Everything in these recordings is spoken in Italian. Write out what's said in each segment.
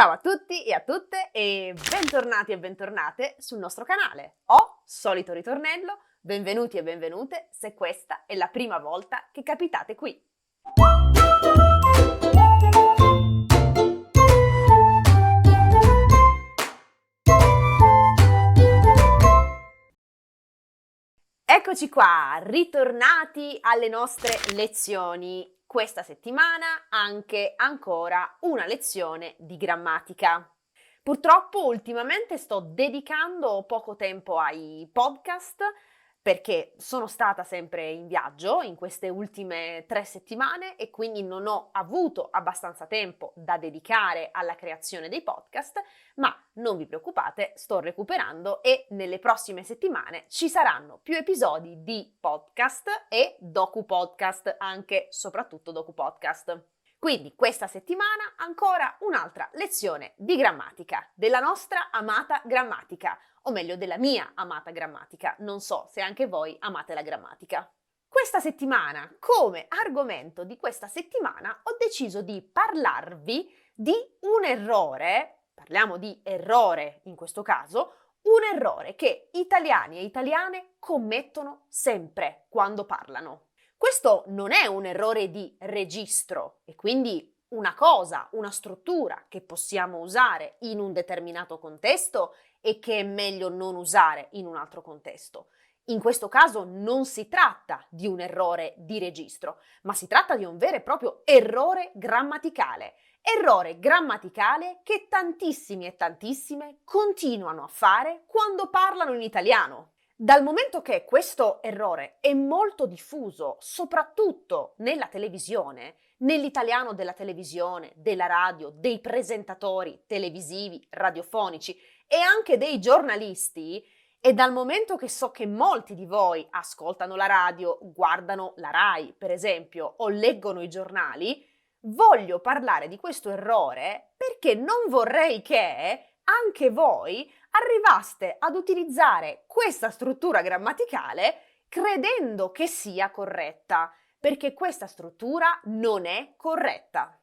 Ciao a tutti e a tutte e bentornati e bentornate sul nostro canale. Solito ritornello, benvenuti e benvenute se questa è la prima volta che capitate qui. Eccoci qua, ritornati alle nostre lezioni. Questa settimana anche ancora una lezione di grammatica. Purtroppo ultimamente sto dedicando poco tempo ai podcast perché sono stata sempre in viaggio in queste ultime 3 settimane e quindi non ho avuto abbastanza tempo da dedicare alla creazione dei podcast, ma non vi preoccupate, sto recuperando e nelle prossime settimane ci saranno più episodi di podcast e docu podcast, anche soprattutto docu podcast. Quindi questa settimana ancora un'altra lezione di grammatica, della nostra amata grammatica, o meglio della mia amata grammatica, non so se anche voi amate la grammatica. Questa settimana, come argomento di questa settimana, ho deciso di parlarvi di un errore, parliamo di errore in questo caso, un errore che italiani e italiane commettono sempre quando parlano. Questo non è un errore di registro e quindi una cosa, una struttura che possiamo usare in un determinato contesto e che è meglio non usare in un altro contesto. In questo caso non si tratta di un errore di registro, ma si tratta di un vero e proprio errore grammaticale. Errore grammaticale che tantissimi e tantissime continuano a fare quando parlano in italiano. Dal momento che questo errore è molto diffuso, soprattutto nella televisione, nell'italiano della televisione, della radio, dei presentatori televisivi, radiofonici e anche dei giornalisti, e dal momento che so che molti di voi ascoltano la radio, guardano la Rai, per esempio, o leggono i giornali, voglio parlare di questo errore perché non vorrei che anche voi arrivaste ad utilizzare questa struttura grammaticale credendo che sia corretta, perché questa struttura non è corretta.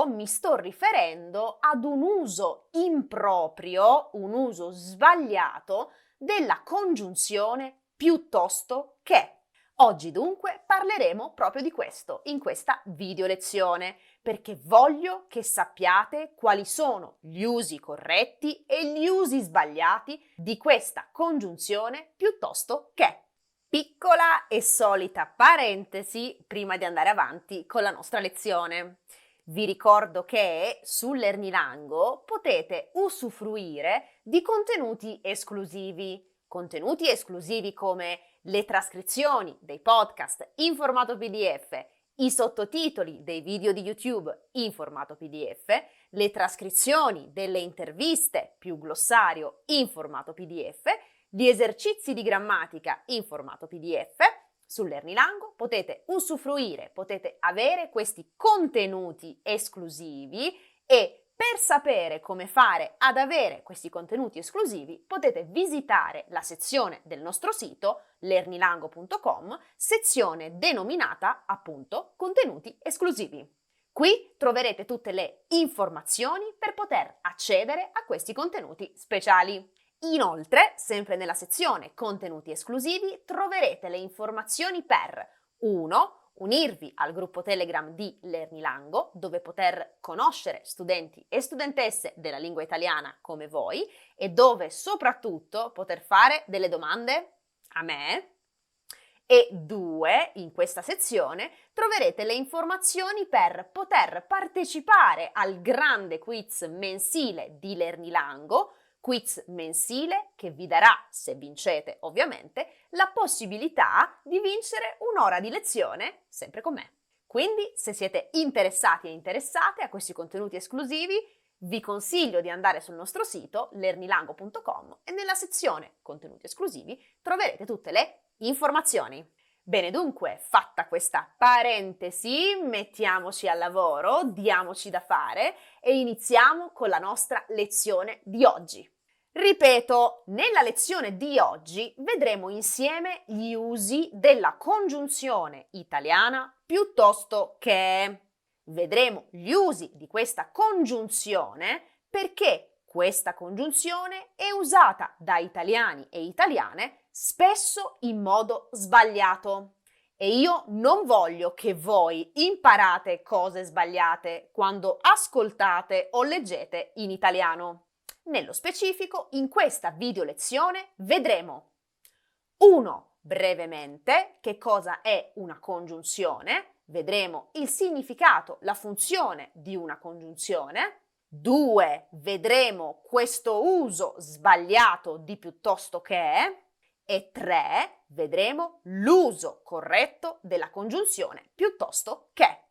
Mi sto riferendo ad un uso improprio, un uso sbagliato della congiunzione piuttosto che. Oggi dunque parleremo proprio di questo in questa video lezione, perché voglio che sappiate quali sono gli usi corretti e gli usi sbagliati di questa congiunzione piuttosto che. Piccola e solita parentesi prima di andare avanti con la nostra lezione. Vi ricordo che su Lernilango potete usufruire di contenuti esclusivi come le trascrizioni dei podcast in formato PDF, i sottotitoli dei video di YouTube in formato PDF, le trascrizioni delle interviste più glossario in formato PDF, gli esercizi di grammatica in formato PDF. Su Lernilango potete usufruire, potete avere questi contenuti esclusivi e per sapere come fare ad avere questi contenuti esclusivi potete visitare la sezione del nostro sito lernilango.com, sezione denominata appunto contenuti esclusivi. Qui troverete tutte le informazioni per poter accedere a questi contenuti speciali. Inoltre, sempre nella sezione contenuti esclusivi, troverete le informazioni per 1. Unirvi al gruppo Telegram di Lernilango, dove poter conoscere studenti e studentesse della lingua italiana come voi e dove soprattutto poter fare delle domande a me. E 2, in questa sezione troverete le informazioni per poter partecipare al grande quiz mensile di Lernilango, quiz mensile che vi darà, se vincete ovviamente, la possibilità di vincere un'ora di lezione sempre con me. Quindi, se siete interessati e interessate a questi contenuti esclusivi, vi consiglio di andare sul nostro sito lernilango.com e nella sezione contenuti esclusivi troverete tutte le informazioni. Bene, dunque, fatta questa parentesi, mettiamoci al lavoro, diamoci da fare e iniziamo con la nostra lezione di oggi. Ripeto, nella lezione di oggi vedremo insieme gli usi della congiunzione italiana piuttosto che. Vedremo gli usi di questa congiunzione perché questa congiunzione è usata da italiani e italiane spesso in modo sbagliato. E io non voglio che voi imparate cose sbagliate quando ascoltate o leggete in italiano. Nello specifico, in questa video lezione vedremo 1. Brevemente, che cosa è una congiunzione, vedremo il significato, la funzione di una congiunzione. 2. Vedremo questo uso sbagliato di piuttosto che. E 3. Vedremo l'uso corretto della congiunzione piuttosto che.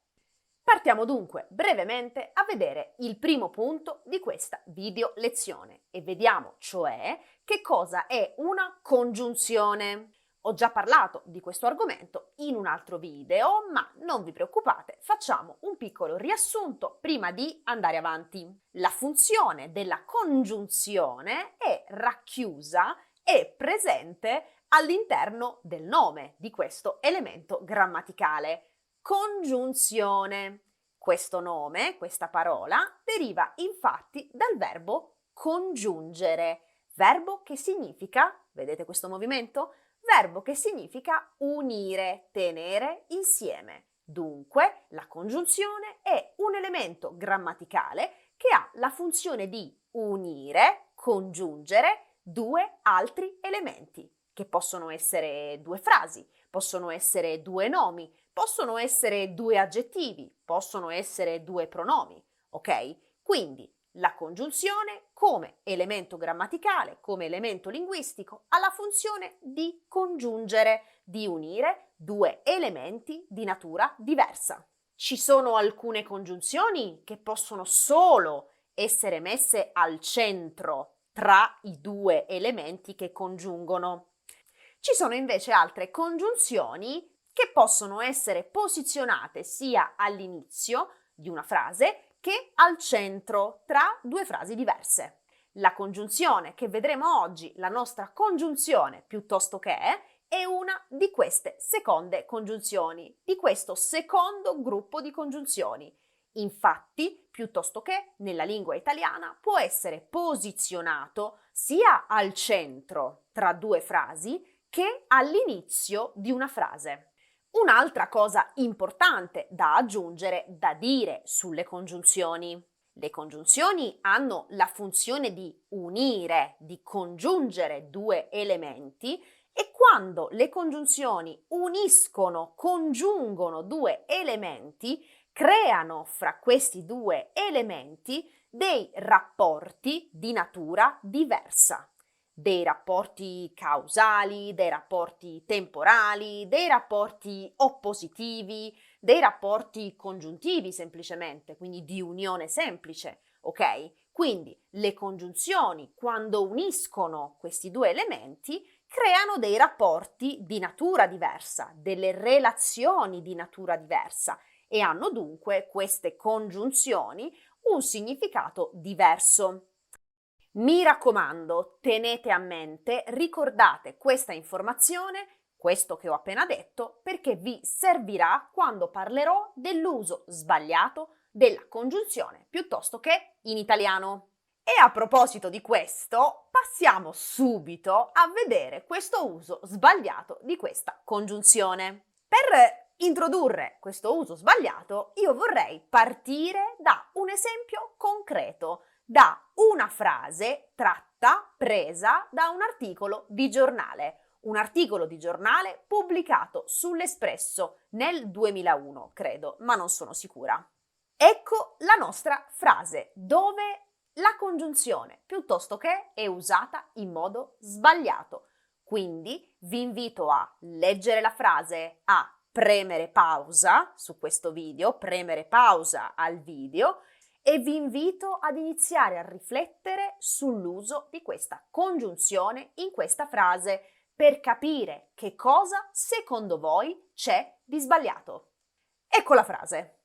Partiamo dunque brevemente a vedere il primo punto di questa video lezione e vediamo cioè che cosa è una congiunzione. Ho già parlato di questo argomento in un altro video, ma non vi preoccupate, facciamo un piccolo riassunto prima di andare avanti. La funzione della congiunzione è racchiusa e presente all'interno del nome di questo elemento grammaticale. Congiunzione. Questo nome, questa parola, deriva infatti dal verbo congiungere, verbo che significa, vedete questo movimento? Verbo che significa unire, tenere insieme. Dunque, la congiunzione è un elemento grammaticale che ha la funzione di unire, congiungere due altri elementi, che possono essere due frasi, possono essere due nomi, possono essere due aggettivi, possono essere due pronomi, ok? Quindi la congiunzione come elemento grammaticale, come elemento linguistico, ha la funzione di congiungere, di unire due elementi di natura diversa. Ci sono alcune congiunzioni che possono solo essere messe al centro tra i due elementi che congiungono. Ci sono invece altre congiunzioni che possono essere posizionate sia all'inizio di una frase che al centro tra due frasi diverse. La congiunzione che vedremo oggi, la nostra congiunzione piuttosto che, è una di queste seconde congiunzioni, di questo secondo gruppo di congiunzioni. Infatti, piuttosto che nella lingua italiana può essere posizionato sia al centro tra due frasi che all'inizio di una frase. Un'altra cosa importante da aggiungere, da dire sulle congiunzioni. Le congiunzioni hanno la funzione di unire, di congiungere due elementi e quando le congiunzioni uniscono, congiungono due elementi, creano fra questi due elementi dei rapporti di natura diversa. Dei rapporti causali, dei rapporti temporali, dei rapporti oppositivi, dei rapporti congiuntivi semplicemente, quindi di unione semplice, ok? Quindi le congiunzioni, quando uniscono questi due elementi, creano dei rapporti di natura diversa, delle relazioni di natura diversa e hanno dunque queste congiunzioni un significato diverso. Mi raccomando, tenete a mente, ricordate questa informazione, questo che ho appena detto, perché vi servirà quando parlerò dell'uso sbagliato della congiunzione piuttosto che in italiano. E a proposito di questo, passiamo subito a vedere questo uso sbagliato di questa congiunzione. Per introdurre questo uso sbagliato, io vorrei partire da un esempio concreto, da una frase presa da un articolo di giornale pubblicato sull'Espresso nel 2001, credo, ma non sono sicura. Ecco la nostra frase, dove la congiunzione piuttosto che è usata in modo sbagliato. Quindi vi invito a leggere la frase, a premere pausa su questo video, premere pausa al video e vi invito ad iniziare a riflettere sull'uso di questa congiunzione in questa frase per capire che cosa secondo voi c'è di sbagliato. Ecco la frase.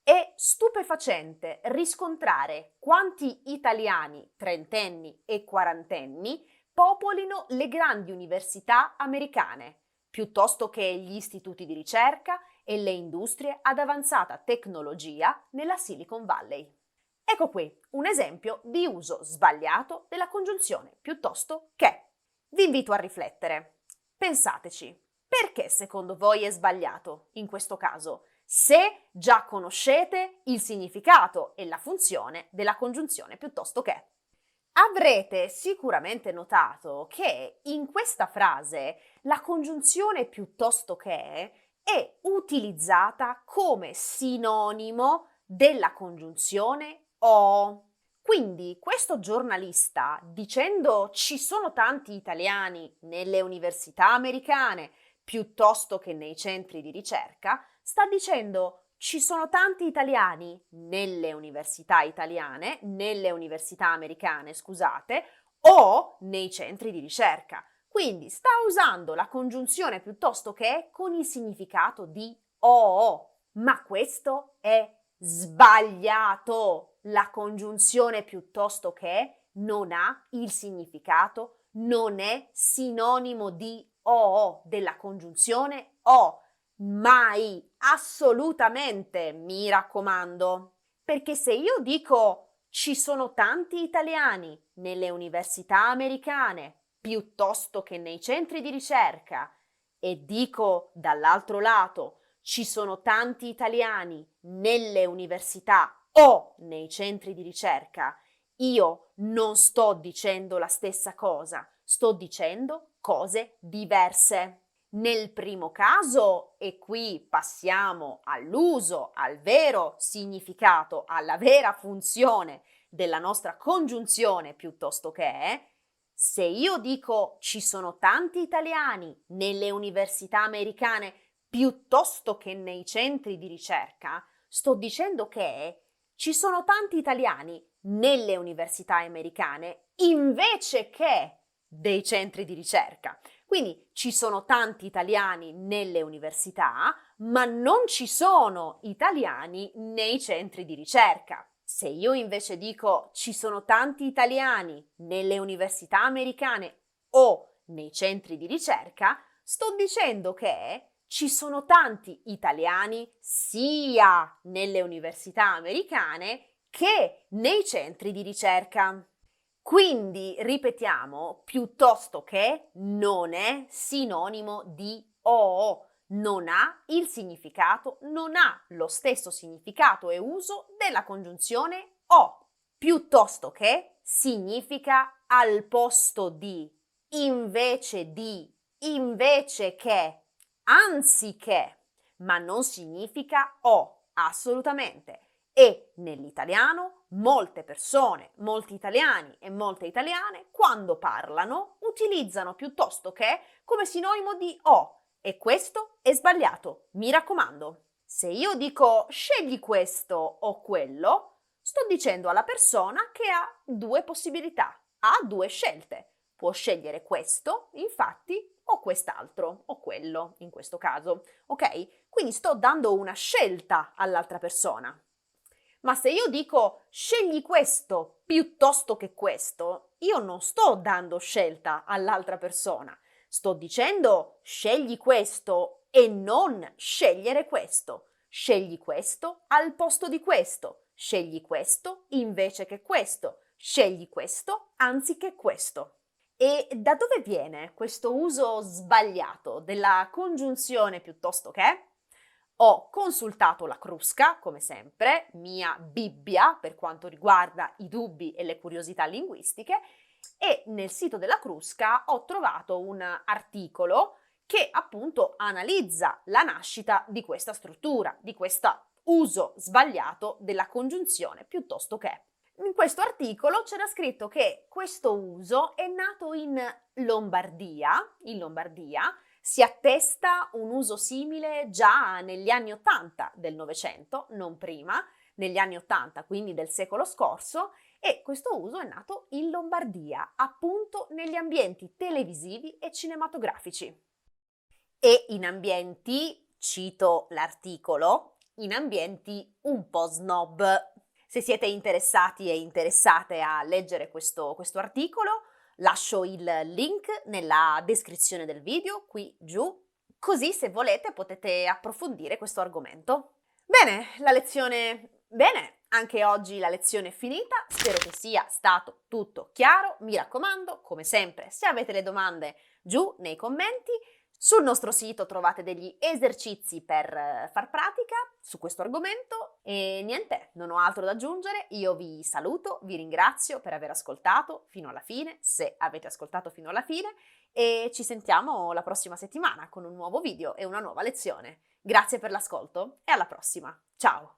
È stupefacente riscontrare quanti italiani trentenni e quarantenni popolino le grandi università americane, piuttosto che gli istituti di ricerca e le industrie ad avanzata tecnologia nella Silicon Valley. Ecco qui un esempio di uso sbagliato della congiunzione piuttosto che. Vi invito a riflettere. Pensateci, perché secondo voi è sbagliato in questo caso, se già conoscete il significato e la funzione della congiunzione piuttosto che? Avrete sicuramente notato che in questa frase la congiunzione piuttosto che è utilizzata come sinonimo della congiunzione o. Quindi questo giornalista, dicendo ci sono tanti italiani nelle università americane piuttosto che nei centri di ricerca, sta dicendo ci sono tanti italiani nelle università italiane, nelle università americane, scusate, o nei centri di ricerca. Quindi sta usando la congiunzione piuttosto che con il significato di o. Ma questo è sbagliato. La congiunzione piuttosto che non ha il significato, non è sinonimo di o, della congiunzione o. Mai, assolutamente, mi raccomando. Perché se io dico ci sono tanti italiani nelle università americane piuttosto che nei centri di ricerca e dico dall'altro lato ci sono tanti italiani nelle università o nei centri di ricerca, io non sto dicendo la stessa cosa, sto dicendo cose diverse. Nel primo caso, e qui passiamo all'uso, al vero significato, alla vera funzione della nostra congiunzione piuttosto che, se io dico ci sono tanti italiani nelle università americane piuttosto che nei centri di ricerca, sto dicendo che ci sono tanti italiani nelle università americane invece che dei centri di ricerca. Quindi ci sono tanti italiani nelle università, ma non ci sono italiani nei centri di ricerca. Se io invece dico ci sono tanti italiani nelle università americane o nei centri di ricerca, sto dicendo che ci sono tanti italiani sia nelle università americane che nei centri di ricerca. Quindi, ripetiamo, piuttosto che non è sinonimo di o, non ha il significato, non ha lo stesso significato e uso della congiunzione o. Piuttosto che significa al posto di, invece di, invece che, anziché, ma non significa o, assolutamente. E nell'italiano molte persone, molti italiani e molte italiane, quando parlano, utilizzano piuttosto che come sinonimo di o. E questo è sbagliato, mi raccomando. Se io dico scegli questo o quello, sto dicendo alla persona che ha due possibilità, ha due scelte. Può scegliere questo, infatti, o quest'altro, o quello, in questo caso, ok? Quindi sto dando una scelta all'altra persona. Ma se io dico scegli questo piuttosto che questo, io non sto dando scelta all'altra persona, sto dicendo scegli questo e non scegliere questo. Scegli questo al posto di questo, scegli questo invece che questo, scegli questo anziché questo. E da dove viene questo uso sbagliato della congiunzione piuttosto che? Ho consultato la Crusca, come sempre, mia Bibbia per quanto riguarda i dubbi e le curiosità linguistiche, e nel sito della Crusca ho trovato un articolo che appunto analizza la nascita di questa struttura, di questo uso sbagliato della congiunzione piuttosto che. In questo articolo c'era scritto che questo uso è nato in Lombardia, si attesta un uso simile già negli anni 80 del Novecento, non prima, negli anni 80, quindi del secolo scorso, e questo uso è nato in Lombardia, appunto negli ambienti televisivi e cinematografici. E in ambienti, cito l'articolo, in ambienti un po' snob. Se siete interessati e interessate a leggere questo articolo, lascio il link nella descrizione del video, qui giù. così se volete potete approfondire questo argomento. Bene, anche oggi la lezione è finita, spero che sia stato tutto chiaro, mi raccomando, come sempre, se avete le domande giù nei commenti, sul nostro sito trovate degli esercizi per far pratica su questo argomento e niente, non ho altro da aggiungere, io vi saluto, vi ringrazio per aver ascoltato fino alla fine, se avete ascoltato fino alla fine, e ci sentiamo la prossima settimana con un nuovo video e una nuova lezione. Grazie per l'ascolto e alla prossima. Ciao!